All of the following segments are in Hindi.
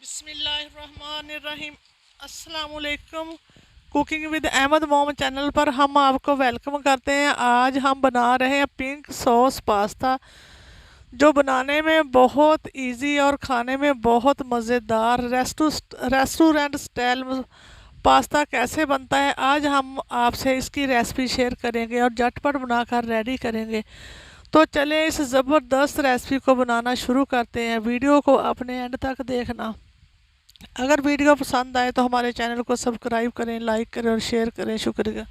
बिस्मिल्लाहिर्रहमानिर्रहीम। अस्सलाम वालेकुम। कुकिंग विद अहमद मोम चैनल पर हम आपको वेलकम करते हैं। आज हम बना रहे हैं पिंक सॉस पास्ता, जो बनाने में बहुत इजी और खाने में बहुत मज़ेदार रेस्टोरेंट स्टाइल पास्ता कैसे बनता है, आज हम आपसे इसकी रेसिपी शेयर करेंगे और झटपट बनाकर रेडी करेंगे। तो चलें इस ज़बरदस्त रेसिपी को बनाना शुरू करते हैं। वीडियो को अपने एंड तक देखना। अगर वीडियो पसंद आए तो हमारे चैनल को सब्सक्राइब करें, लाइक करें और शेयर करें। शुक्रिया।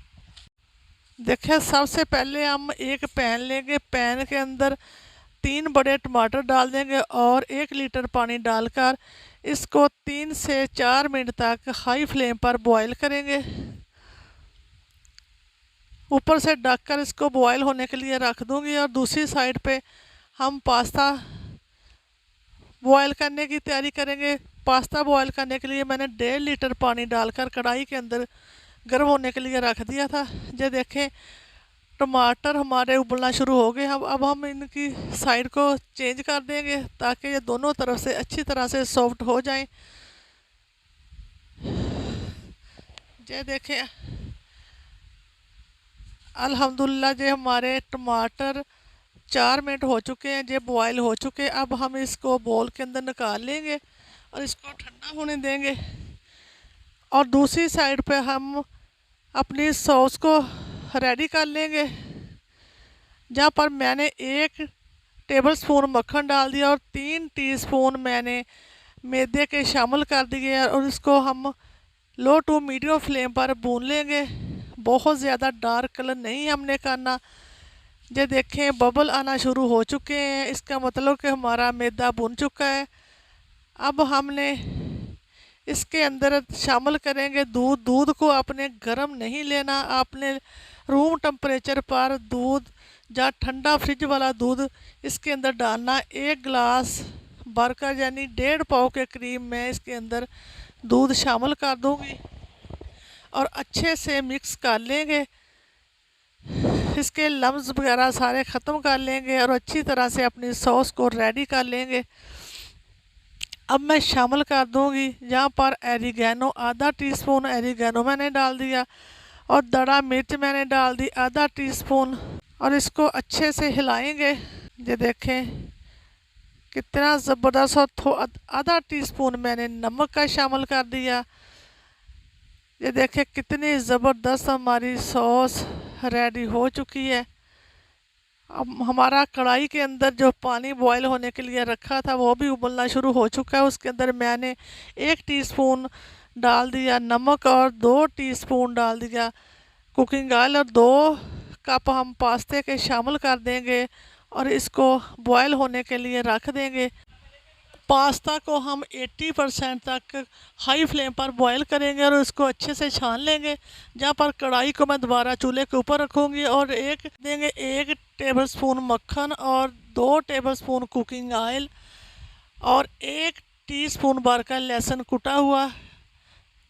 देखिए, सबसे पहले हम एक पैन लेंगे। पैन के अंदर 3 बड़े टमाटर डाल देंगे और 1 लीटर पानी डालकर इसको 3 से 4 मिनट तक हाई फ्लेम पर बॉईल करेंगे। ऊपर से ढककर इसको बॉईल होने के लिए रख दूंगी और दूसरी साइड पे हम पास्ता बॉयल करने की तैयारी करेंगे। पास्ता बॉयल करने के लिए मैंने 1.5 लीटर पानी डालकर कढ़ाई के अंदर गर्म होने के लिए रख दिया था। ये देखें, टमाटर हमारे उबलना शुरू हो गए। अब हम इनकी साइड को चेंज कर देंगे ताकि ये दोनों तरफ से अच्छी तरह से सॉफ्ट हो जाएं। ये देखें, अल्हम्दुलिल्लाह जे हमारे टमाटर 4 मिनट हो चुके हैं, ये बॉयल हो चुके हैं। अब हम इसको बोल के अंदर निकाल लेंगे और इसको ठंडा होने देंगे। और दूसरी साइड पे हम अपनी सॉस को रेडी कर लेंगे, जहाँ पर मैंने 1 टेबलस्पून मक्खन डाल दिया और 3 टीस्पून मैंने मैदे के शामिल कर दिए और इसको हम लो टू मीडियम फ्लेम पर भून लेंगे। बहुत ज़्यादा डार्क कलर नहीं हमने करना। ये देखें, बबल आना शुरू हो चुके हैं, इसका मतलब कि हमारा मैदा भुन चुका है। अब हमने इसके अंदर शामिल करेंगे दूध। दूध को आपने गर्म नहीं लेना, आपने रूम टेम्परेचर पर दूध या ठंडा फ्रिज वाला दूध इसके अंदर डालना। 1 गिलास भरकर यानी 1.5 पाव के करीब मैं इसके अंदर दूध शामिल कर दूंगी और अच्छे से मिक्स कर लेंगे। इसके लम्स वगैरह सारे ख़त्म कर लेंगे और अच्छी तरह से अपनी सॉस को रेडी कर लेंगे। अब मैं शामिल कर दूंगी यहाँ पर एरिगेनो, आधा टीस्पून एरिगेनो मैंने डाल दिया और दड़ा मिर्च मैंने डाल दी आधा टीस्पून और इसको अच्छे से हिलाएंगे। ये देखें कितना ज़बरदस्त। और आधा टीस्पून मैंने नमक का शामिल कर दिया। ये देखें कितनी ज़बरदस्त हमारी सॉस रेडी हो चुकी है। अब हमारा कढ़ाई के अंदर जो पानी बॉयल होने के लिए रखा था वो भी उबलना शुरू हो चुका है। उसके अंदर मैंने 1 टीस्पून डाल दिया नमक और 2 टीस्पून डाल दिया कुकिंग ऑयल और 2 कप हम पास्ते के शामिल कर देंगे और इसको बॉयल होने के लिए रख देंगे। पास्ता को हम 80% तक हाई फ्लेम पर बॉयल करेंगे और उसको अच्छे से छान लेंगे। जहाँ पर कढ़ाई को मैं दोबारा चूल्हे के ऊपर रखूँगी और 1 टेबलस्पून मक्खन और 2 टेबलस्पून कुकिंग ऑयल और 1 टीस्पून भर का लहसुन कुटा हुआ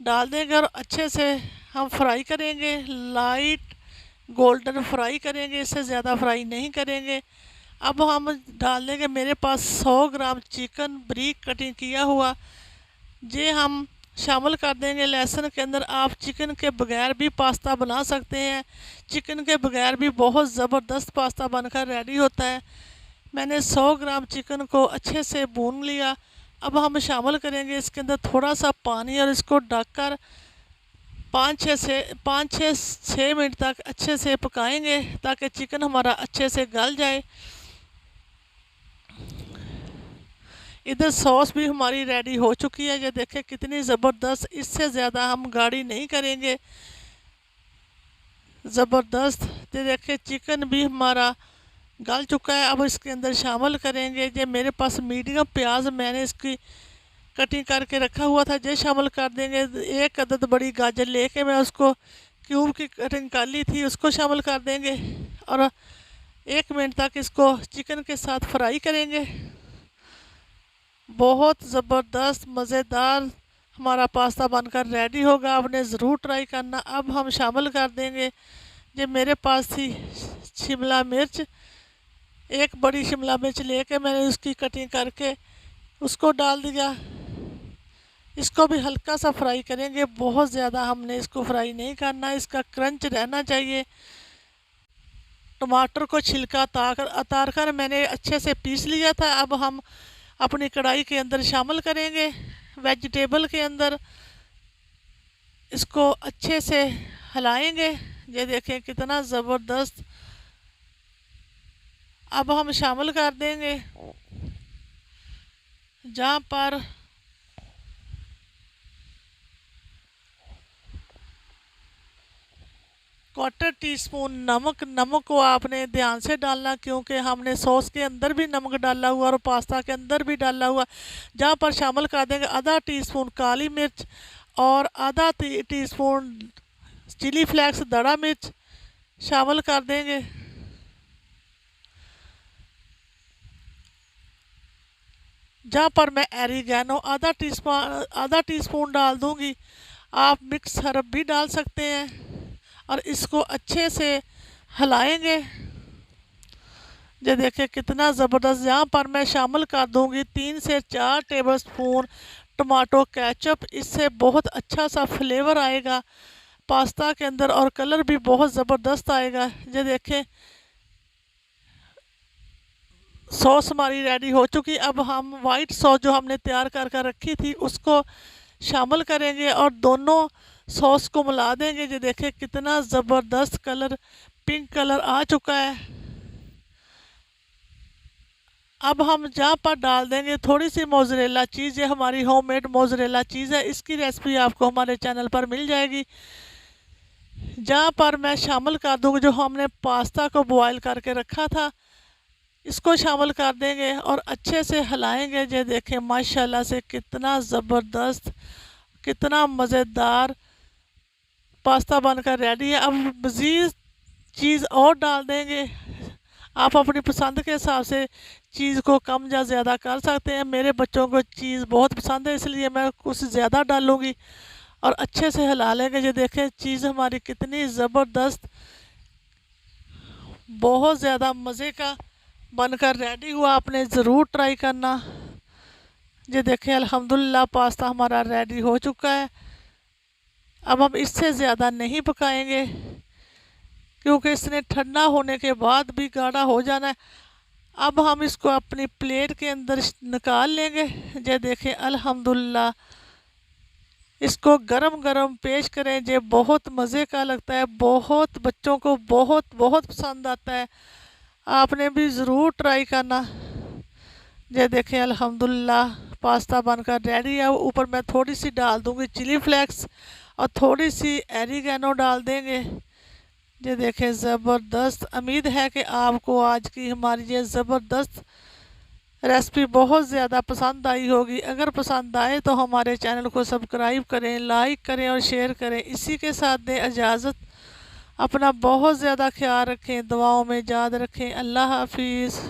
डाल देंगे और अच्छे से हम फ्राई करेंगे। लाइट गोल्डन फ्राई करेंगे, इससे ज़्यादा फ्राई नहीं करेंगे। अब हम डाल देंगे मेरे पास 100 ग्राम चिकन बारीक कटिंग किया हुआ, ये हम शामिल कर देंगे लहसुन के अंदर। आप चिकन के बगैर भी पास्ता बना सकते हैं, चिकन के बगैर भी बहुत ज़बरदस्त पास्ता बनकर रेडी होता है। मैंने 100 ग्राम चिकन को अच्छे से भून लिया। अब हम शामिल करेंगे इसके अंदर थोड़ा सा पानी और इसको ढककर 5 से 6 मिनट तक अच्छे से पकाएंगे ताकि चिकन हमारा अच्छे से गल जाए। इधर सॉस भी हमारी रेडी हो चुकी है। ये देखें कितनी ज़बरदस्त, इससे ज़्यादा हम गाढ़ी नहीं करेंगे। ज़बरदस्त। ये देखें चिकन भी हमारा गल चुका है। अब इसके अंदर शामिल करेंगे, ये मेरे पास मीडियम प्याज मैंने इसकी कटिंग करके रखा हुआ था, ये शामिल कर देंगे। 1 अदद बड़ी गाजर लेके मैं उसको क्यूब की कटिंग कर ली थी, उसको शामिल कर देंगे और 1 मिनट तक इसको चिकन के साथ फ्राई करेंगे। बहुत ज़बरदस्त मज़ेदार हमारा पास्ता बनकर रेडी होगा, आपने ज़रूर ट्राई करना। अब हम शामिल कर देंगे, ये मेरे पास थी शिमला मिर्च, 1 बड़ी शिमला मिर्च लेके मैंने उसकी कटिंग करके उसको डाल दिया। इसको भी हल्का सा फ्राई करेंगे, बहुत ज़्यादा हमने इसको फ्राई नहीं करना, इसका क्रंच रहना चाहिए। टमाटर को छिलका उतार कर मैंने अच्छे से पीस लिया था। अब हम अपनी कढ़ाई के अंदर शामिल करेंगे, वेजिटेबल के अंदर इसको अच्छे से हिलाएंगे। ये देखें कितना ज़बरदस्त। अब हम शामिल कर देंगे जहाँ पर क्वार्टर टी स्पून नमक। नमक को आपने ध्यान से डालना क्योंकि हमने सॉस के अंदर भी नमक डाला हुआ और पास्ता के अंदर भी डाला हुआ। जहाँ पर शामिल कर देंगे आधा टीस्पून काली मिर्च और आधा टीस्पून चिली फ्लेक्स दड़ा मिर्च शामिल कर देंगे। जहाँ पर मैं एरिगैनो आधा टीस्पून डाल दूँगी। आप मिक्स हर्ब भी डाल सकते हैं और इसको अच्छे से हिलाएंगे। ये देखिए कितना ज़बरदस्त। यहाँ पर मैं शामिल कर दूँगी 3 से 4 टेबलस्पून टमाटो केचप। इससे बहुत अच्छा सा फ्लेवर आएगा पास्ता के अंदर और कलर भी बहुत ज़बरदस्त आएगा। ये देखें सॉस हमारी रेडी हो चुकी। अब हम वाइट सॉस जो हमने तैयार कर कर रखी थी उसको शामिल करेंगे और दोनों सॉस को मिला देंगे। ये देखें कितना ज़बरदस्त कलर, पिंक कलर आ चुका है। अब हम जहाँ पर डाल देंगे थोड़ी सी मोज़रेला चीज़। ये हमारी होममेड मोज़रेला चीज़ है, इसकी रेसिपी आपको हमारे चैनल पर मिल जाएगी। जहाँ पर मैं शामिल कर दूँगी जो हमने पास्ता को बॉयल करके रखा था, इसको शामिल कर देंगे और अच्छे से हिलाएंगे। ये देखें माशाल्लाह से कितना ज़बरदस्त, कितना मज़ेदार पास्ता बनकर रेडी है। अब मज़ीद चीज़ और डाल देंगे। आप अपनी पसंद के हिसाब से चीज़ को कम या ज़्यादा कर सकते हैं। मेरे बच्चों को चीज़ बहुत पसंद है इसलिए मैं कुछ ज़्यादा डालूँगी और अच्छे से हिला लेंगे। ये देखें चीज़ हमारी कितनी ज़बरदस्त, बहुत ज़्यादा मज़े का बनकर रेडी हुआ। आपने ज़रूर ट्राई करना। ये देखें अल्हम्दुलिल्लाह पास्ता हमारा रेडी हो चुका है। अब हम इससे ज़्यादा नहीं पकाएंगे क्योंकि इसने ठंडा होने के बाद भी गाढ़ा हो जाना है। अब हम इसको अपनी प्लेट के अंदर निकाल लेंगे। ये देखें अल्हम्दुलिल्लाह, इसको गरम गरम पेश करें। ये बहुत मज़े का लगता है, बहुत बच्चों को बहुत बहुत पसंद आता है। आपने भी ज़रूर ट्राई करना। ये देखें अल्हम्दुलिल्लाह पास्ता बनकर रेडी है। ऊपर मैं थोड़ी सी डाल दूँगी चिली फ्लेक्स और थोड़ी सी एरिगैनो डाल देंगे। ये देखें ज़बरदस्त। उम्मीद है कि आपको आज की हमारी ये ज़बरदस्त रेसिपी बहुत ज़्यादा पसंद आई होगी। अगर पसंद आए तो हमारे चैनल को सब्सक्राइब करें, लाइक करें और शेयर करें। इसी के साथ दें इजाज़त। अपना बहुत ज़्यादा ख्याल रखें, दुआओं में याद रखें। अल्लाह हाफिज़।